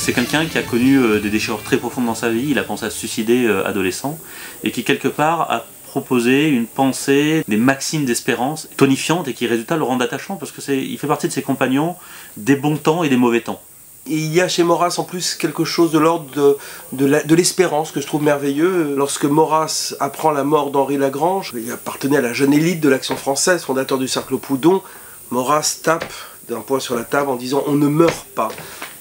C'est quelqu'un qui a connu des déchirures très profondes dans sa vie, il a pensé à se suicider adolescent, et qui quelque part a proposé une pensée, des maximes d'espérance tonifiantes et qui résultat le rendent attachant parce qu'il fait partie de ses compagnons des bons temps et des mauvais temps. Et il y a chez Maurras en plus quelque chose de l'ordre de l'espérance que je trouve merveilleux. Lorsque Maurras apprend la mort d'Henri Lagrange, il appartenait à la jeune élite de l'Action française, fondateur du Cercle Proudhon, Maurras tape d'un poing sur la table en disant « on ne meurt pas ».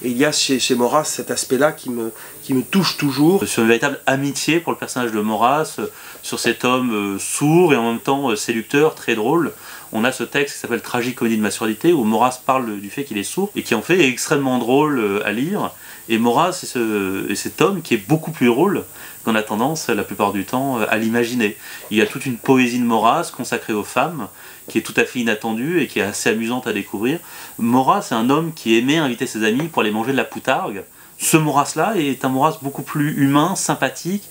Et il y a chez Maurras cet aspect-là qui me touche toujours. Sur une véritable amitié pour le personnage de Maurras, sur cet homme sourd et en même temps séducteur, très drôle. On a ce texte qui s'appelle Tragicomédie de ma surdité où Maurras parle du fait qu'il est sourd et qui en fait est extrêmement drôle à lire. Et Maurras est cet homme qui est beaucoup plus drôle qu'on a tendance la plupart du temps à l'imaginer. Il y a toute une poésie de Maurras consacrée aux femmes qui est tout à fait inattendue et qui est assez amusante à découvrir. Maurras est un homme qui aimait inviter ses amis pour aller manger de la poutargue. Ce Maurras-là est un Maurras beaucoup plus humain, sympathique,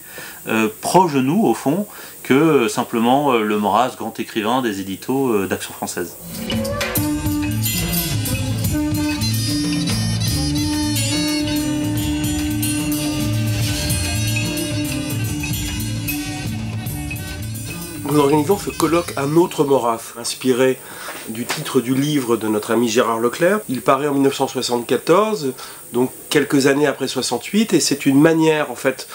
proche de nous au fond, que simplement le Maurras, grand écrivain des éditos d'Action française. Nous organisons ce colloque Un autre Maurras, inspiré du titre du livre de notre ami Gérard Leclerc. Il paraît en 1974, donc quelques années après 68, et c'est une manière en fait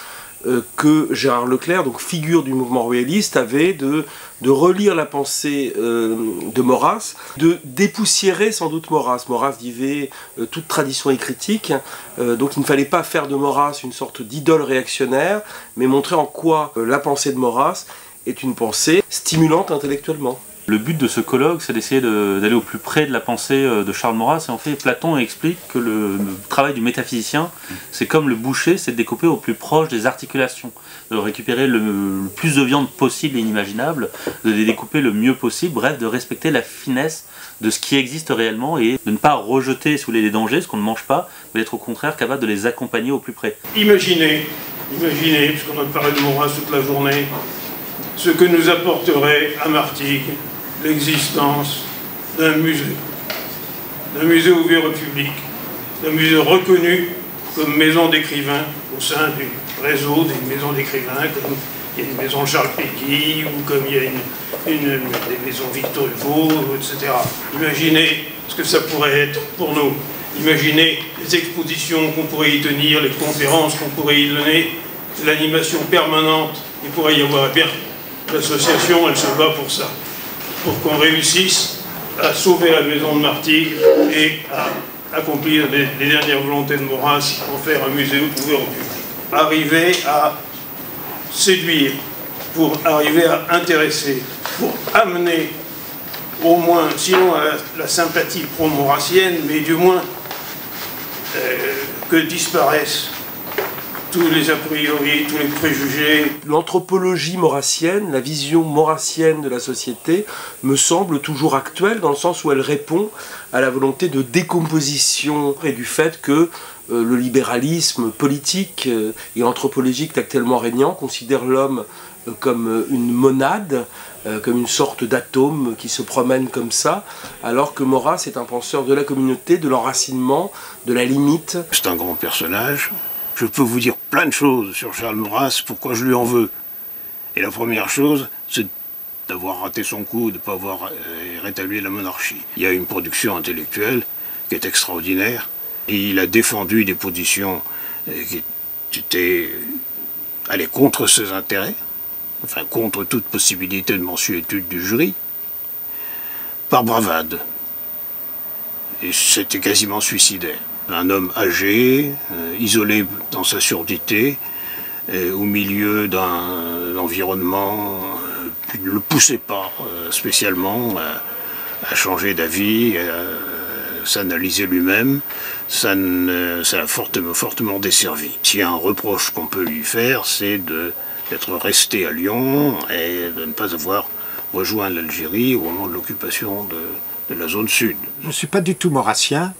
que Gérard Leclerc, donc figure du mouvement royaliste, avait de relire la pensée de Maurras, de dépoussiérer sans doute Maurras. Maurras disait toute tradition est critique, donc il ne fallait pas faire de Maurras une sorte d'idole réactionnaire, mais montrer en quoi la pensée de Maurras est une pensée stimulante intellectuellement. Le but de ce colloque, c'est d'essayer d'aller au plus près de la pensée de Charles Maurras. Et en fait, Platon explique que le travail du métaphysicien, c'est comme le boucher, c'est de découper au plus proche des articulations, de récupérer le plus de viande possible et inimaginable, de les découper le mieux possible, bref, de respecter la finesse de ce qui existe réellement et de ne pas rejeter sous les dangers, ce qu'on ne mange pas, mais d'être au contraire capable de les accompagner au plus près. Imaginez, puisqu'on a parlé de Maurras toute la journée, ce que nous apporterait à Martigues l'existence d'un musée ouvert au public, d'un musée reconnu comme maison d'écrivains au sein du réseau des maisons d'écrivains, comme il y a une maison Charles Péguy, ou comme il y a des maisons Victor Hugo, etc. Imaginez ce que ça pourrait être pour nous. Imaginez les expositions qu'on pourrait y tenir, les conférences qu'on pourrait y donner, l'animation permanente, il pourrait y avoir bien. L'association, elle se bat pour ça, pour qu'on réussisse à sauver la maison de Martigues et à accomplir les dernières volontés de Maurras, en faire un musée ouvert au public. Arriver à séduire, pour arriver à intéresser, pour amener au moins, sinon à la sympathie pro-maurassienne, mais du moins que disparaissent tous les a priori, tous les préjugés. L'anthropologie maurassienne, la vision maurassienne de la société, me semble toujours actuelle dans le sens où elle répond à la volonté de décomposition et du fait que le libéralisme politique et anthropologique actuellement régnant considère l'homme comme une monade, comme une sorte d'atome qui se promène comme ça, alors que Maurras est un penseur de la communauté, de l'enracinement, de la limite. C'est un grand personnage. Je peux vous dire plein de choses sur Charles Maurras, pourquoi je lui en veux. Et la première chose, c'est d'avoir raté son coup, de ne pas avoir rétabli la monarchie. Il y a une production intellectuelle qui est extraordinaire, et il a défendu des positions qui allaient contre ses intérêts, enfin contre toute possibilité de mensuétude du jury, par bravade. Et c'était quasiment suicidaire. Un homme âgé, isolé dans sa surdité, au milieu d'un environnement qui ne le poussait pas spécialement à changer d'avis, à s'analyser lui-même. Ça l'a fortement desservi. S'il y a un reproche qu'on peut lui faire, c'est d'être resté à Lyon et de ne pas avoir rejoint l'Algérie au moment de l'occupation de la zone sud. Je ne suis pas du tout maurassien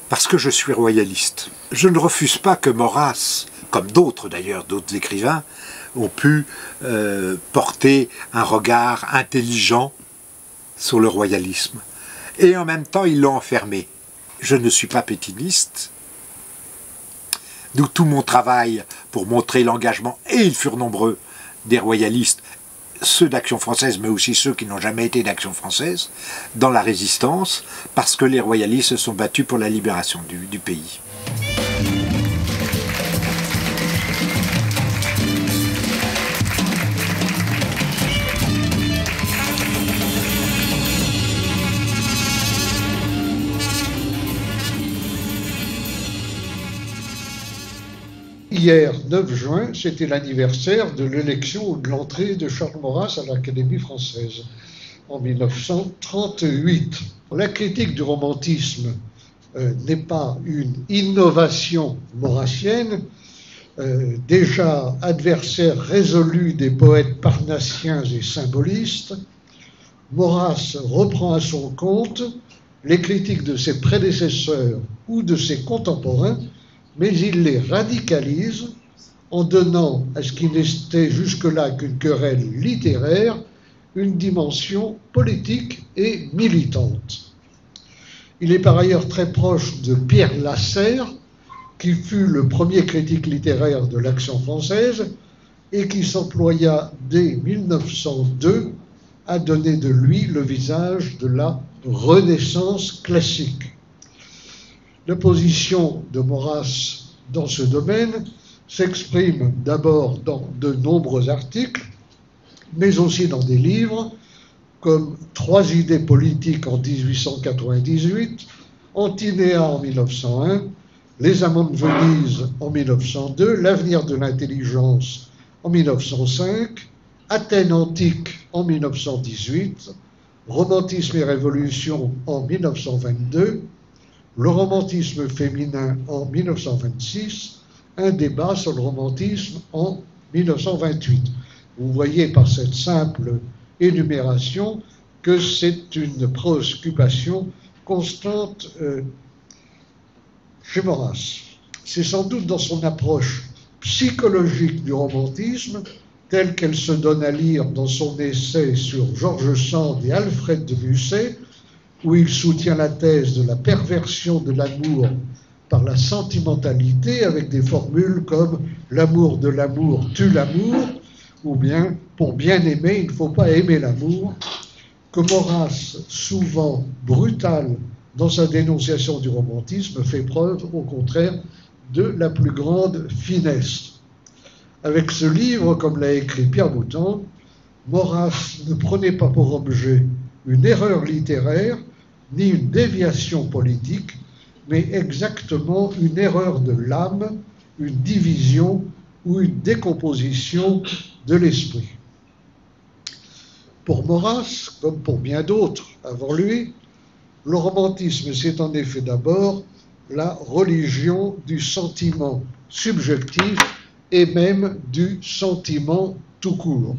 parce que je suis royaliste. Je ne refuse pas que Maurras, comme d'autres d'ailleurs, d'autres écrivains, ont pu porter un regard intelligent sur le royalisme. Et en même temps, ils l'ont enfermé. Je ne suis pas pétiniste, d'où tout mon travail pour montrer l'engagement, et ils furent nombreux, des royalistes, ceux d'Action française, mais aussi ceux qui n'ont jamais été d'Action française, dans la résistance, parce que les royalistes se sont battus pour la libération du pays. Hier, 9 juin, c'était l'anniversaire de l'élection ou de l'entrée de Charles Maurras à l'Académie française, en 1938. La critique du romantisme n'est pas une innovation maurassienne. Déjà adversaire résolu des poètes parnassiens et symbolistes, Maurras reprend à son compte les critiques de ses prédécesseurs ou de ses contemporains, mais il les radicalise en donnant à ce qui n'était jusque-là qu'une querelle littéraire une dimension politique et militante. Il est par ailleurs très proche de Pierre Lasserre, qui fut le premier critique littéraire de l'Action française et qui s'employa dès 1902 à donner de lui le visage de la Renaissance classique. L'opposition de Maurras dans ce domaine s'exprime d'abord dans de nombreux articles, mais aussi dans des livres comme 3 idées politiques en 1898, Antinéa en 1901, Les amants de Venise en 1902, L'avenir de l'intelligence en 1905, Athènes antique en 1918, Romantisme et révolution en 1922, le romantisme féminin en 1926, un débat sur le romantisme en 1928. Vous voyez par cette simple énumération que c'est une préoccupation constante chez Maurras. C'est sans doute dans son approche psychologique du romantisme, telle qu'elle se donne à lire dans son essai sur George Sand et Alfred de Musset, où il soutient la thèse de la perversion de l'amour par la sentimentalité avec des formules comme « l'amour de l'amour tue l'amour » ou bien « pour bien aimer, il ne faut pas aimer l'amour », que Maurras, souvent brutal dans sa dénonciation du romantisme, fait preuve au contraire de la plus grande finesse. Avec ce livre, comme l'a écrit Pierre Boutan, Maurras ne prenait pas pour objet une erreur littéraire, ni une déviation politique, mais exactement une erreur de l'âme, une division ou une décomposition de l'esprit. Pour Maurras, comme pour bien d'autres avant lui, le romantisme, c'est en effet d'abord la religion du sentiment subjectif et même du sentiment tout court.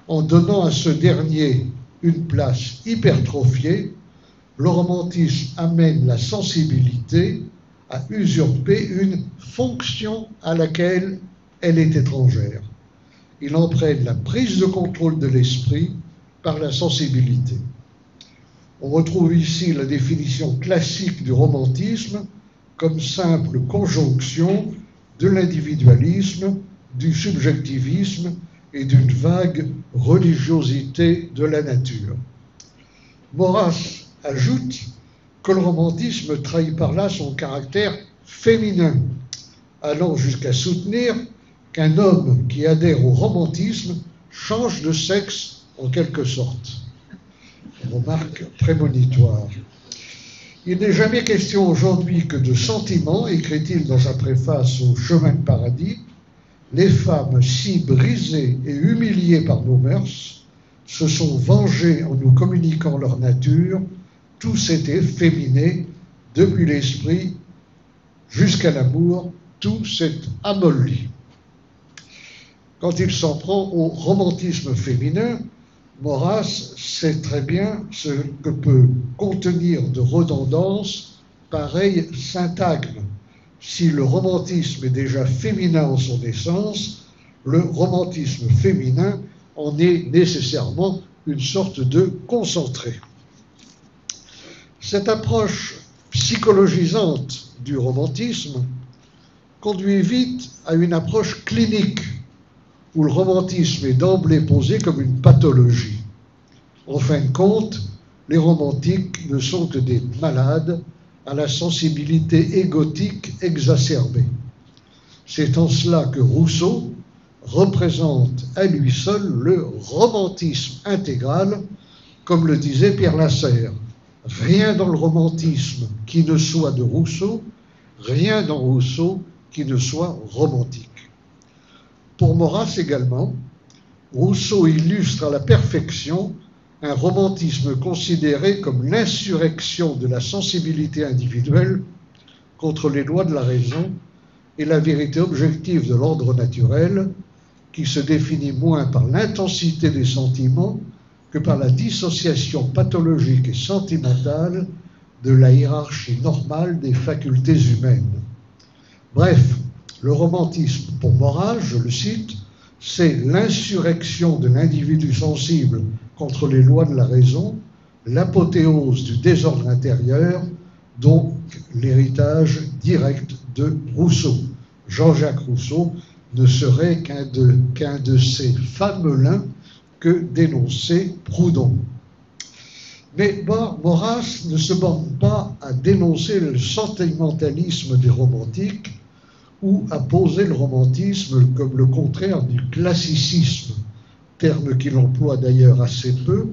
En donnant à ce dernier une place hypertrophiée, le romantisme amène la sensibilité à usurper une fonction à laquelle elle est étrangère. Il entraîne la prise de contrôle de l'esprit par la sensibilité. On retrouve ici la définition classique du romantisme comme simple conjonction de l'individualisme, du subjectivisme et d'une vague religiosité de la nature. Maurras ajoute que le romantisme trahit par là son caractère féminin, allant jusqu'à soutenir qu'un homme qui adhère au romantisme change de sexe en quelque sorte. Remarque prémonitoire. Il n'est jamais question aujourd'hui que de sentiments, écrit-il dans sa préface au Chemin de paradis. Les femmes si brisées et humiliées par nos mœurs se sont vengés en nous communiquant leur nature, tout s'est efféminé, depuis l'esprit jusqu'à l'amour, tout s'est amolli. Quand il s'en prend au romantisme féminin, Maurras sait très bien ce que peut contenir de redondance pareil syntagme. Si le romantisme est déjà féminin en son essence, le romantisme féminin en est nécessairement une sorte de concentré. Cette approche psychologisante du romantisme conduit vite à une approche clinique où le romantisme est d'emblée posé comme une pathologie. En fin de compte, les romantiques ne sont que des malades à la sensibilité égotique exacerbée. C'est en cela que Rousseau représente à lui seul le romantisme intégral, comme le disait Pierre Lasserre. Rien dans le romantisme qui ne soit de Rousseau, rien dans Rousseau qui ne soit romantique. Pour Maurras également, Rousseau illustre à la perfection un romantisme considéré comme l'insurrection de la sensibilité individuelle contre les lois de la raison et la vérité objective de l'ordre naturel, qui se définit moins par l'intensité des sentiments que par la dissociation pathologique et sentimentale de la hiérarchie normale des facultés humaines. Bref, le romantisme, pour Maurras, je le cite, c'est l'insurrection de l'individu sensible contre les lois de la raison, l'apothéose du désordre intérieur, donc l'héritage direct de Rousseau. Jean-Jacques Rousseau ne serait qu'un de ces fameux lins que dénonçait Proudhon. Mais Maurras ne se borne pas à dénoncer le sentimentalisme des romantiques ou à poser le romantisme comme le contraire du classicisme, terme qu'il emploie d'ailleurs assez peu,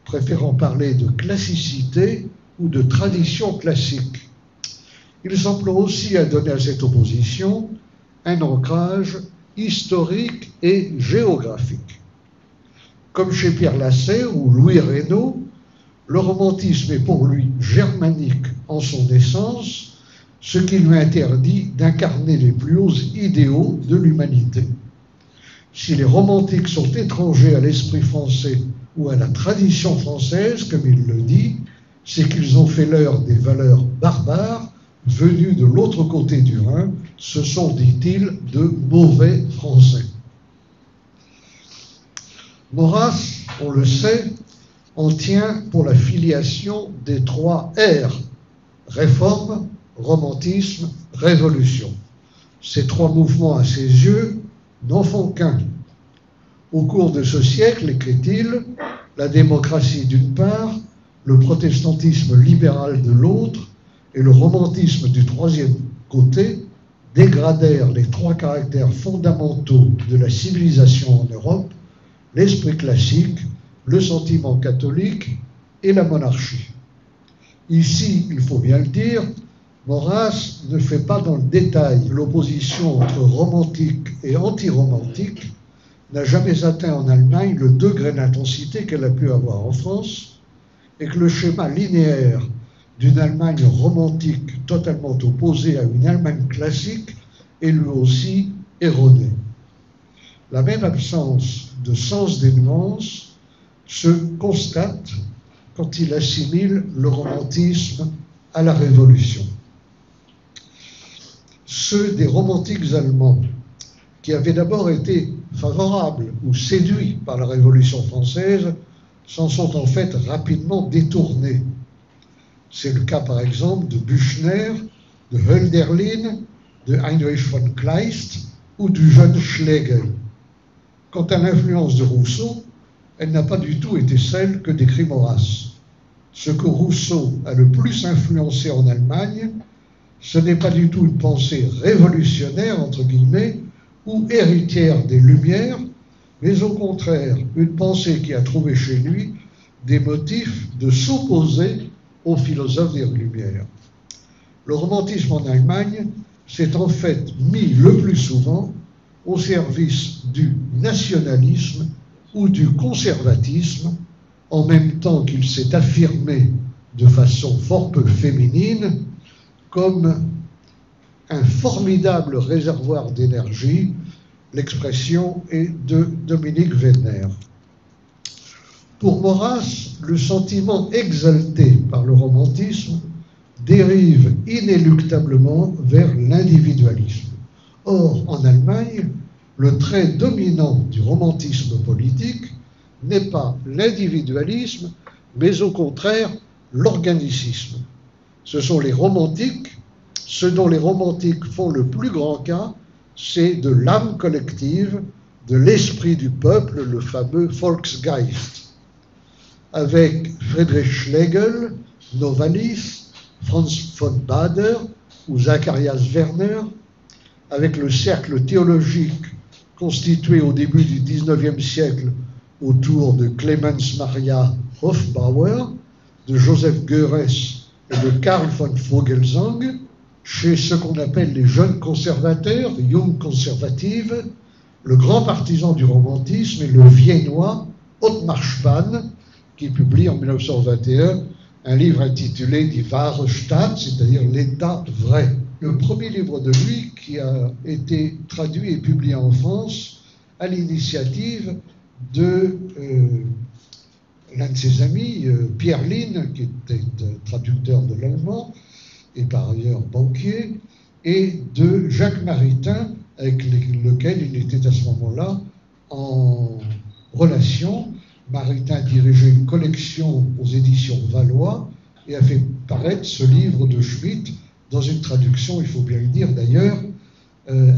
préférant parler de classicité ou de tradition classique. Il s'emploie aussi à donner à cette opposition un ancrage historique et géographique. Comme chez Pierre Lasserre ou Louis Reynaud, le romantisme est pour lui germanique en son essence, ce qui lui interdit d'incarner les plus hauts idéaux de l'humanité. Si les romantiques sont étrangers à l'esprit français ou à la tradition française, comme il le dit, c'est qu'ils ont fait l'heure des valeurs barbares venues de l'autre côté du Rhin. Ce sont, dit-il, de mauvais Français. Maurras, on le sait, en tient pour la filiation des 3 R, réforme, romantisme, révolution. Ces 3 mouvements, à ses yeux, n'en font qu'un. Au cours de ce siècle, écrit-il, la démocratie d'une part, le protestantisme libéral de l'autre et le romantisme du troisième côté dégradèrent les 3 caractères fondamentaux de la civilisation en Europe, l'esprit classique, le sentiment catholique et la monarchie. Ici, il faut bien le dire, Maurras ne fait pas dans le détail l'opposition entre romantique et anti-romantique, n'a jamais atteint en Allemagne le degré d'intensité qu'elle a pu avoir en France, et que le schéma linéaire d'une Allemagne romantique totalement opposée à une Allemagne classique est lui aussi erroné. La même absence de sens des nuances se constate quand il assimile le romantisme à la Révolution. Ceux des romantiques allemands qui avaient d'abord été favorables ou séduits par la Révolution française s'en sont en fait rapidement détournés. C'est le cas par exemple de Büchner, de Hölderlin, de Heinrich von Kleist ou du jeune Schlegel. Quant à l'influence de Rousseau, elle n'a pas du tout été celle que décrit Maurras. Ce que Rousseau a le plus influencé en Allemagne, ce n'est pas du tout une pensée révolutionnaire, entre guillemets, ou héritière des Lumières, mais au contraire, une pensée qui a trouvé chez lui des motifs de s'opposer aux philosophes des Lumières. Le romantisme en Allemagne s'est en fait mis le plus souvent au service du nationalisme ou du conservatisme, en même temps qu'il s'est affirmé de façon fort peu féminine comme un formidable réservoir d'énergie. L'expression est de Dominique Wenner. Pour Maurras, le sentiment exalté par le romantisme dérive inéluctablement vers l'individualisme. Or, en Allemagne, le trait dominant du romantisme politique n'est pas l'individualisme, mais au contraire l'organicisme. Ce dont les romantiques font le plus grand cas, c'est de l'âme collective, de l'esprit du peuple, le fameux Volksgeist. Avec Friedrich Schlegel, Novalis, Franz von Baader ou Zacharias Werner, avec le cercle théologique constitué au début du XIXe siècle autour de Clemens Maria Hofbauer, de Joseph Goeres et de Karl von Vogelsang, chez ce qu'on appelle les jeunes conservateurs, les Jung Conservative, le grand partisan du romantisme est le Viennois Ottmar Spann, qui publie en 1921 un livre intitulé Die wahre Stadt, c'est-à-dire l'État vrai. Le premier livre de lui, qui a été traduit et publié en France à l'initiative de l'un de ses amis, Pierre Lynn, qui était traducteur de l'allemand et par ailleurs banquier, et de Jacques Maritain, avec lequel il était à ce moment-là en relation. Maritain dirigeait une collection aux éditions Valois et a fait paraître ce livre de Schmitt dans une traduction, il faut bien le dire d'ailleurs,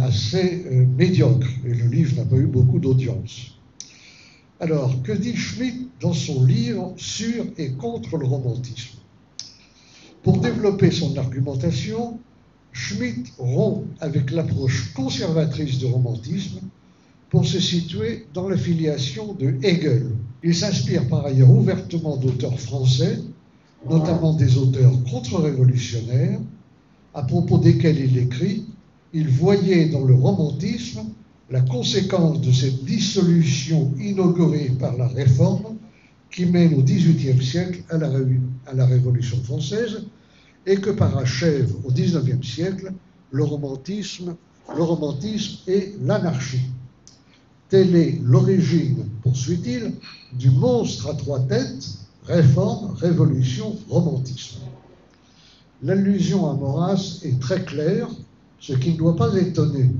assez médiocre. Et le livre n'a pas eu beaucoup d'audience. Alors, que dit Schmitt dans son livre sur et contre le romantisme? Pour développer son argumentation, Schmitt rompt avec l'approche conservatrice du romantisme pour se situer dans la filiation de Hegel. Il s'inspire par ailleurs ouvertement d'auteurs français, notamment des auteurs contre-révolutionnaires, à propos desquels il écrit « Il voyait dans le romantisme la conséquence de cette dissolution inaugurée par la Réforme qui mène au XVIIIe siècle à la Révolution française et que parachève au XIXe siècle le romantisme et l'anarchie. Telle est l'origine, poursuit-il, du monstre à trois têtes, réforme, révolution, romantisme. » L'allusion à Maurras est très claire, ce qui ne doit pas étonner.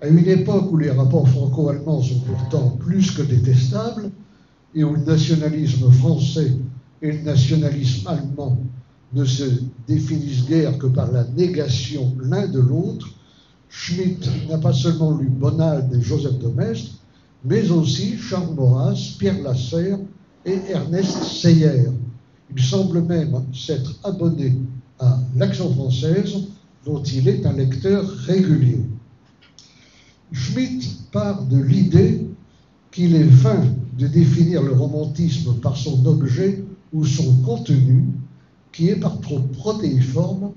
À une époque où les rapports franco-allemands sont pourtant plus que détestables, et où le nationalisme français et le nationalisme allemand ne se définissent guère que par la négation l'un de l'autre, Schmitt n'a pas seulement lu Bonald et Joseph de Maistre, mais aussi Charles Maurras, Pierre Lasserre et Ernest Seyer. Il semble même s'être abonné à l'Action française, dont il est un lecteur régulier. Schmitt part de l'idée qu'il est vain de définir le romantisme par son objet ou son contenu, qui est par trop protéiforme,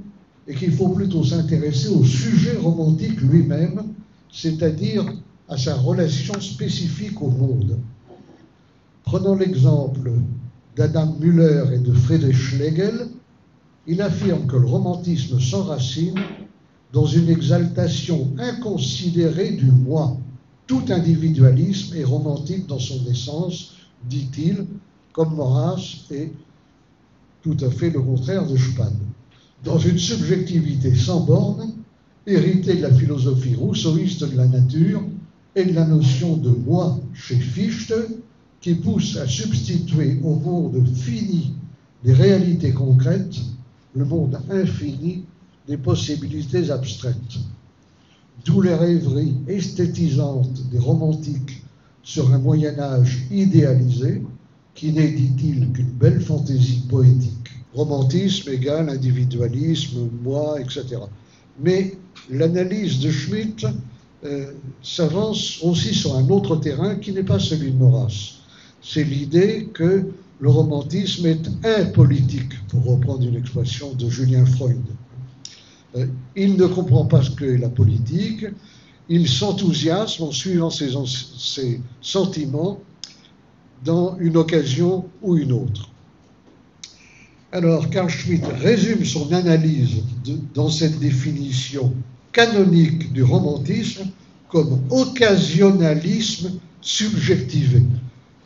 et qu'il faut plutôt s'intéresser au sujet romantique lui-même, c'est-à-dire à sa relation spécifique au monde. Prenons l'exemple d'Adam Müller et de Friedrich Schlegel, il affirme que le romantisme s'enracine dans une exaltation inconsidérée du moi. Tout individualisme est romantique dans son essence, dit-il, comme Maurras est tout à fait le contraire de Spann. Dans une subjectivité sans borne, héritée de la philosophie rousseauiste de la nature et de la notion de moi chez Fichte, qui pousse à substituer au monde fini des réalités concrètes, le monde infini des possibilités abstraites. D'où les rêveries esthétisantes des romantiques sur un Moyen-Âge idéalisé, qui n'est, dit-il, qu'une belle fantaisie poétique. Romantisme égale individualisme, moi, etc. Mais l'analyse de Schmitt s'avance aussi sur un autre terrain qui n'est pas celui de Maurras. C'est l'idée que le romantisme est impolitique, pour reprendre une expression de Julien Freud. Il ne comprend pas ce qu'est la politique, il s'enthousiasme en suivant ses sentiments dans une occasion ou une autre. Alors, Carl Schmitt résume son analyse dans cette définition canonique du romantisme comme occasionnalisme subjectivé.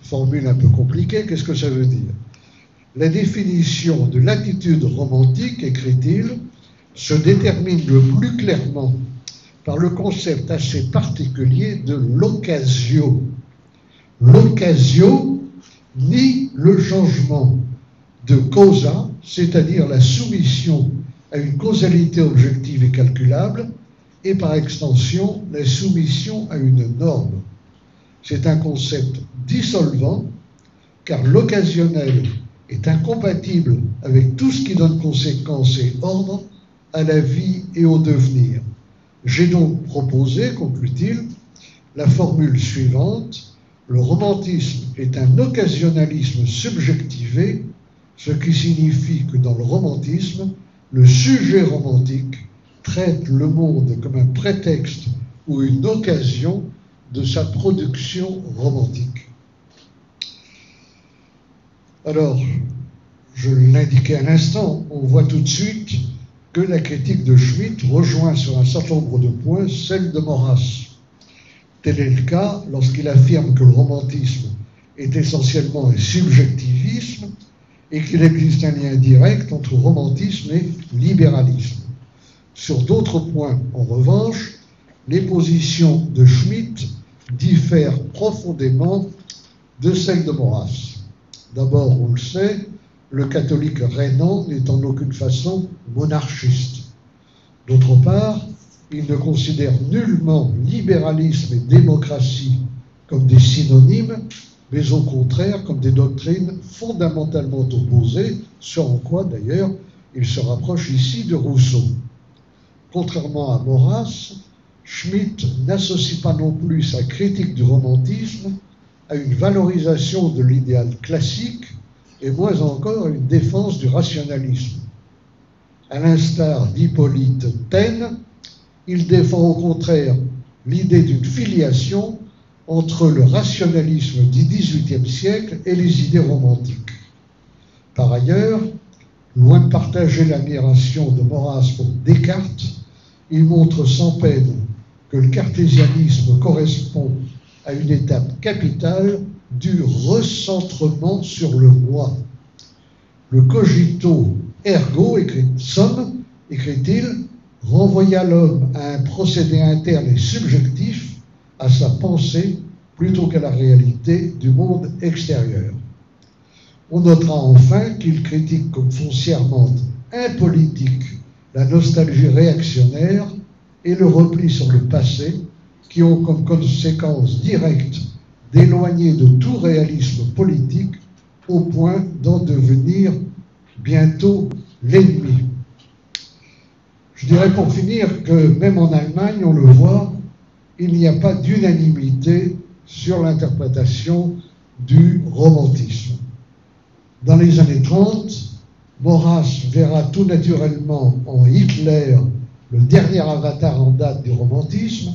Formule un peu compliquée, qu'est-ce que ça veut dire? La définition de l'attitude romantique, écrit-il, se détermine le plus clairement par le concept assez particulier de l'occasio. L'occasio nie le changement de causa, c'est-à-dire la soumission à une causalité objective et calculable, et par extension, la soumission à une norme. C'est un concept dissolvant, car l'occasionnel est incompatible avec tout ce qui donne conséquence et ordre à la vie et au devenir. J'ai donc proposé, conclut-il, la formule suivante: le romantisme est un occasionnalisme subjectivé, ce qui signifie que dans le romantisme, le sujet romantique traite le monde comme un prétexte ou une occasion de sa production romantique. Alors, je l'indiquais à l'instant, on voit tout de suite que la critique de Schmitt rejoint sur un certain nombre de points celle de Maurras. Tel est le cas lorsqu'il affirme que le romantisme est essentiellement un subjectivisme et qu'il existe un lien direct entre romantisme et libéralisme. Sur d'autres points, en revanche, les positions de Schmitt diffèrent profondément de celles de Maurras. D'abord, on le sait, le catholique rhénan n'est en aucune façon monarchiste. D'autre part, il ne considère nullement libéralisme et démocratie comme des synonymes, mais au contraire comme des doctrines fondamentalement opposées, ce en quoi d'ailleurs il se rapproche ici de Rousseau. Contrairement à Maurras, Schmitt n'associe pas non plus sa critique du romantisme à une valorisation de l'idéal classique et moins encore à une défense du rationalisme. À l'instar d'Hippolyte Taine, il défend au contraire l'idée d'une filiation entre le rationalisme du XVIIIe siècle et les idées romantiques. Par ailleurs, loin de partager l'admiration de Maurras pour Descartes, il montre sans peine que le cartésianisme correspond à une étape capitale du recentrement sur le moi. Le cogito ergo, écrit-il, renvoya l'homme à un procédé interne et subjectif, à sa pensée, plutôt qu'à la réalité du monde extérieur. On notera enfin qu'il critique comme foncièrement impolitique la nostalgie réactionnaire et le repli sur le passé, qui ont comme conséquence directe d'éloigner de tout réalisme politique au point d'en devenir bientôt l'ennemi. Je dirais pour finir que même en Allemagne, on le voit, il n'y a pas d'unanimité sur l'interprétation du romantisme. Dans les années 30, Maurras verra tout naturellement en Hitler le dernier avatar en date du romantisme,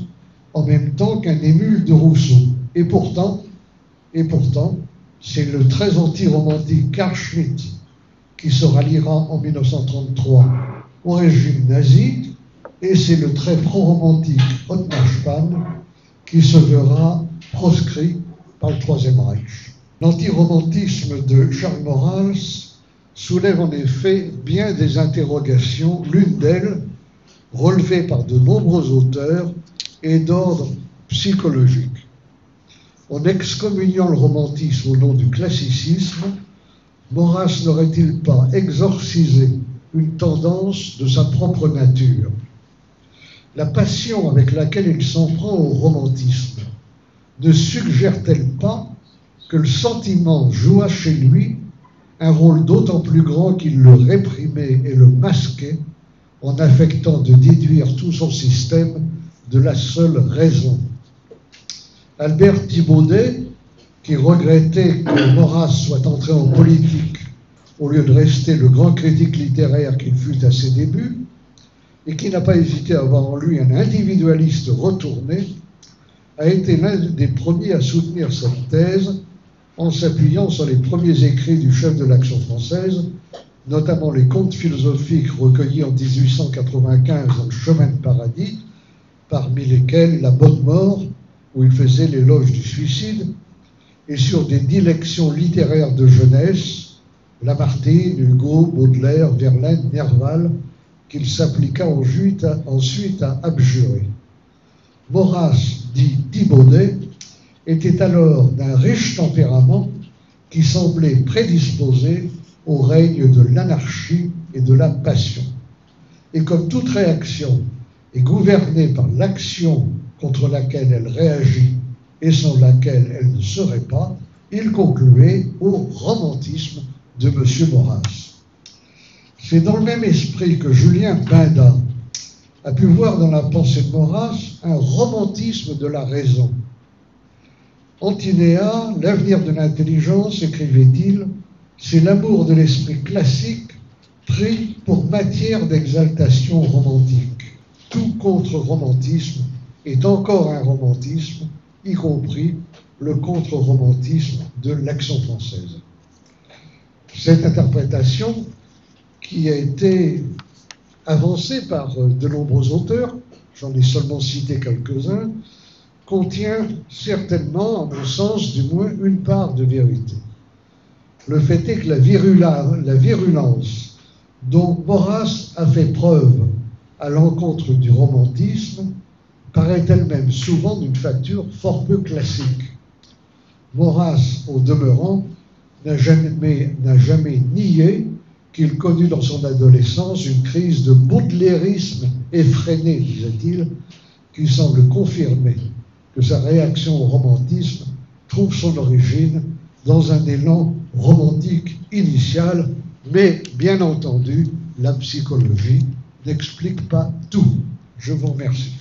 en même temps qu'un émule de Rousseau. Et pourtant, c'est le très anti-romantique Carl Schmitt qui se ralliera en 1933 au régime nazi, et c'est le très pro-romantique Ottmar Spann qui se verra proscrit par le Troisième Reich. L'antiromantisme de Charles Maurras soulève en effet bien des interrogations, l'une d'elles, relevée par de nombreux auteurs, est d'ordre psychologique. En excommuniant le romantisme au nom du classicisme, Maurras n'aurait-il pas exorcisé une tendance de sa propre nature? La passion avec laquelle il s'en prend au romantisme ne suggère-t-elle pas que le sentiment joua chez lui un rôle d'autant plus grand qu'il le réprimait et le masquait en affectant de déduire tout son système de la seule raison? Albert Thibaudet, qui regrettait que Maurras soit entré en politique au lieu de rester le grand critique littéraire qu'il fut à ses débuts, et qui n'a pas hésité à avoir en lui un individualiste retourné, a été l'un des premiers à soutenir cette thèse en s'appuyant sur les premiers écrits du chef de l'Action française, notamment les contes philosophiques recueillis en 1895 dans le Chemin de Paradis, parmi lesquels La Bonne Mort, où il faisait l'éloge du suicide, et sur des dilections littéraires de jeunesse, Lamartine, Hugo, Baudelaire, Verlaine, Nerval, qu'il s'appliqua ensuite à abjurer. Maurras, dit Thibaudet, était alors d'un riche tempérament qui semblait prédisposé au règne de l'anarchie et de la passion. Et comme toute réaction est gouvernée par l'action contre laquelle elle réagit et sans laquelle elle ne serait pas, il concluait au romantisme de M. Maurras. C'est dans le même esprit que Julien Benda a pu voir dans la pensée de Maurras un romantisme de la raison. Antinéa, l'avenir de l'intelligence, écrivait-il, c'est l'amour de l'esprit classique pris pour matière d'exaltation romantique. Tout contre-romantisme est encore un romantisme, y compris le contre-romantisme de l'Action française. Cette interprétation, qui a été avancée par de nombreux auteurs, j'en ai seulement cité quelques-uns, contient certainement, à mon sens, du moins une part de vérité. Le fait est que la virulence dont Maurras a fait preuve à l'encontre du romantisme paraît elle-même souvent d'une facture fort peu classique. Maurras, au demeurant, n'a jamais nié qu'il connut dans son adolescence une crise de baudelarisme effréné, disait-il, qui semble confirmer que sa réaction au romantisme trouve son origine dans un élan romantique initial, mais bien entendu, la psychologie n'explique pas tout. Je vous remercie.